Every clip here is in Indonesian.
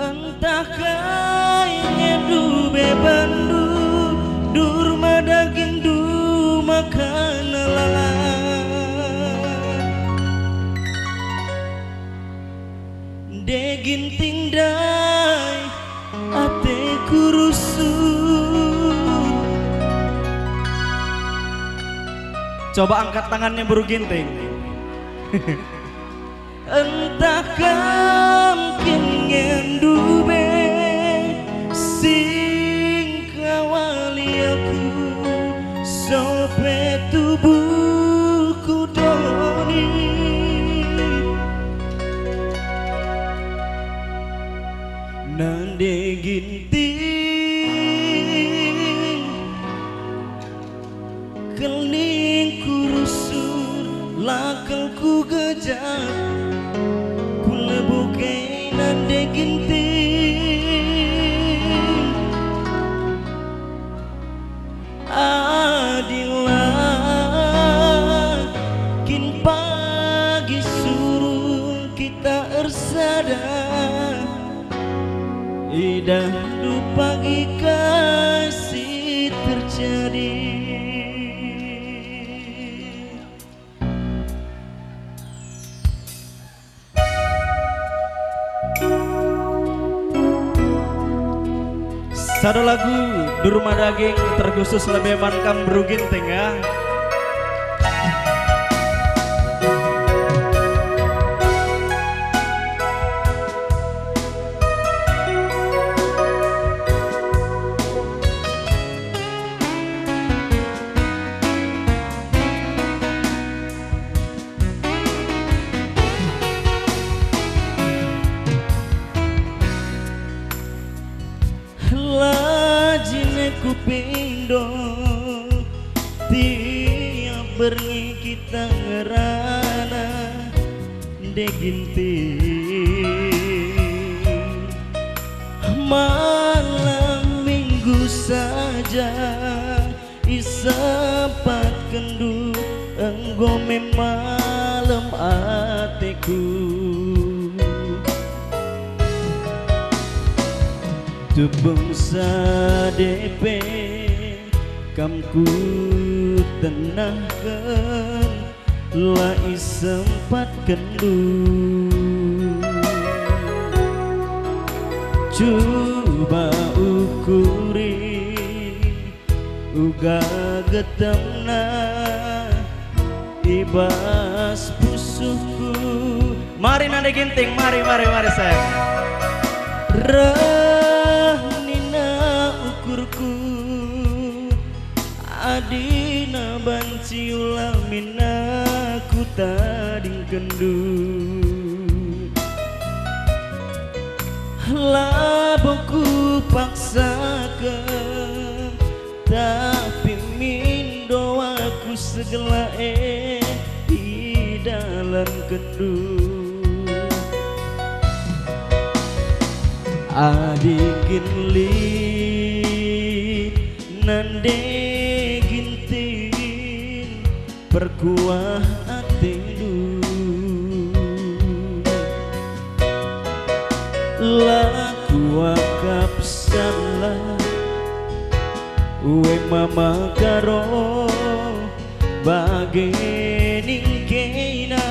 Entah kaya du bebandu durma daging du makan lalat degin tindai ate kurusu. Coba angkat tangannya Buru Ginting. Entah kamkin ngendu be sing kawali aku sope tubuhku doni nande ginting kening kurusur lakelku gejap kulebuke nande ginting adilah kin pagi suruh kita ersada idah du pagi kasih terjadi. Satu lagu Durma Daging terkhusus lebih mankam Buru Ginting ya. Lajine kupindo tiap berngi kita ngerana deginting malam minggu saja isapat kendu enggo malam atiku tubungsa DP kamku tenahkan lai sempat kendu coba ukuri uga getemna ibas pusuhku. Mari nande ginting, mari sayang. Ukurku adina banci ulamina ku tading kendu laboku paksakan tapi mindo aku segala di dalam kendu adikin nande ginting perkuah atilu laku akap salah we mama karo bagening kena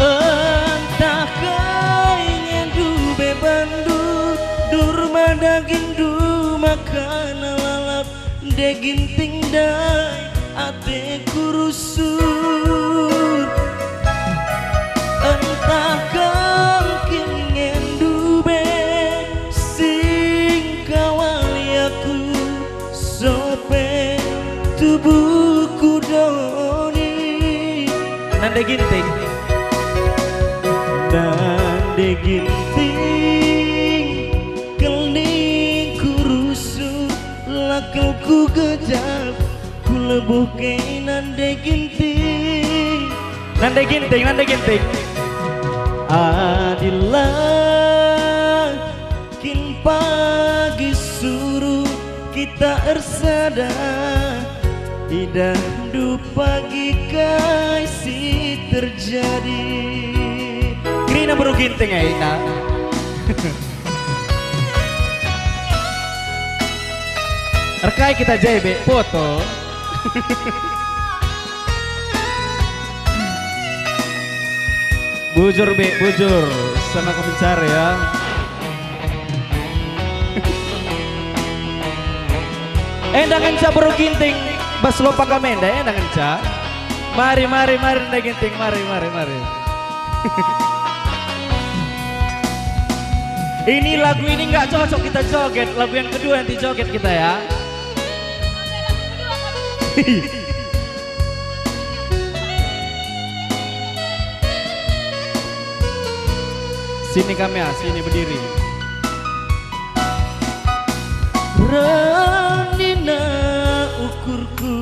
entah kaya du bebandu durma daging du makan lalap daging tingdai ate kurusur entah kamkin ngendu be sing kawali aku sope tubuhku doni nande ginting lakelku gejap ku lebuhke nande ginting adilah kin pagi suruh kita ersada idah du pagi kasih terjadi. ina baru ginting ya ina. Rekai kita jebe foto. Bujur be, bujur sama kebencar ya. Dangan ca baru ginting bas lopa kamenda dangan ca. Mari nda ginting mari. Ini lagu ini nggak cocok kita joget, lagu yang kedua nanti joget kita ya. Sini kami ya, sini berdiri. Ranina ukurku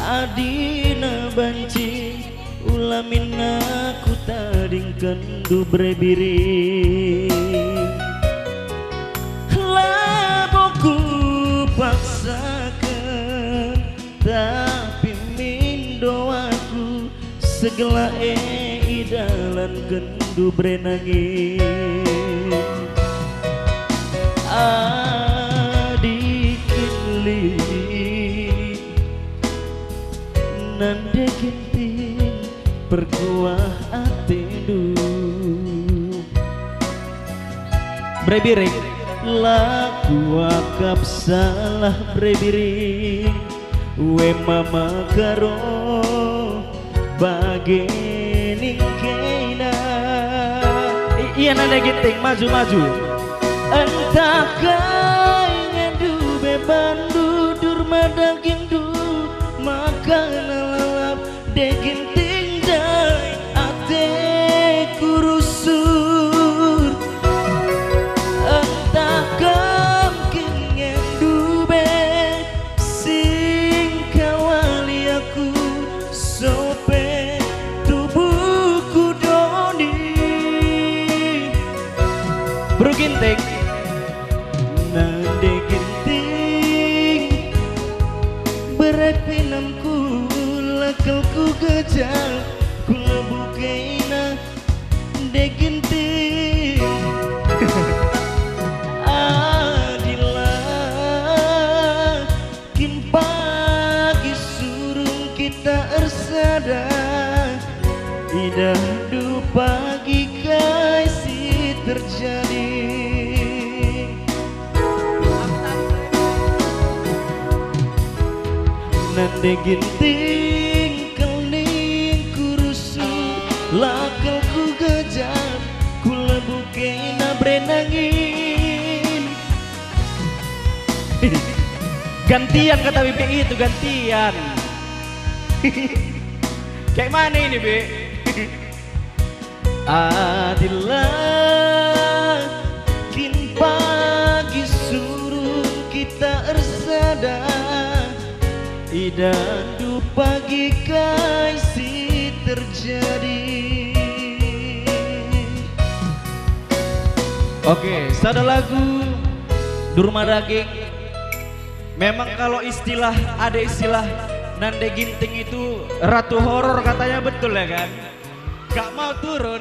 adina banci ulamina ku tadingkan dubre biri laboku paksakan tapi mindo aku segala idalan kendu brenangin adikili nande ginting perkuah atindu brebiring laku akap salah brebiring we mama karo bageni kena iya nande ginting maju entah kaya du beban dudur madaging du makan lalap daging tingdai ate kurusur entah kamking du be sing kawali aku sope tubuhku doni bro ginting nande ginting berat pinamku lakalku gejal kula bukaina de ginting adilah kin pagi surung kita ersada idah du pagi kasih terjadi nande ginting keling kurusu lakalku gejal kula bukaina brenangin gantian kata BPI itu gantian. Kayak mana ini Be? Adilah kin pagi suruh kita ersada idandu pagi kasih terjadi. Oke, sada lagu Durma Daging. Memang kalau ada istilah Nande Ginting itu ratu horor katanya, betul ya kan? Gak mau turun.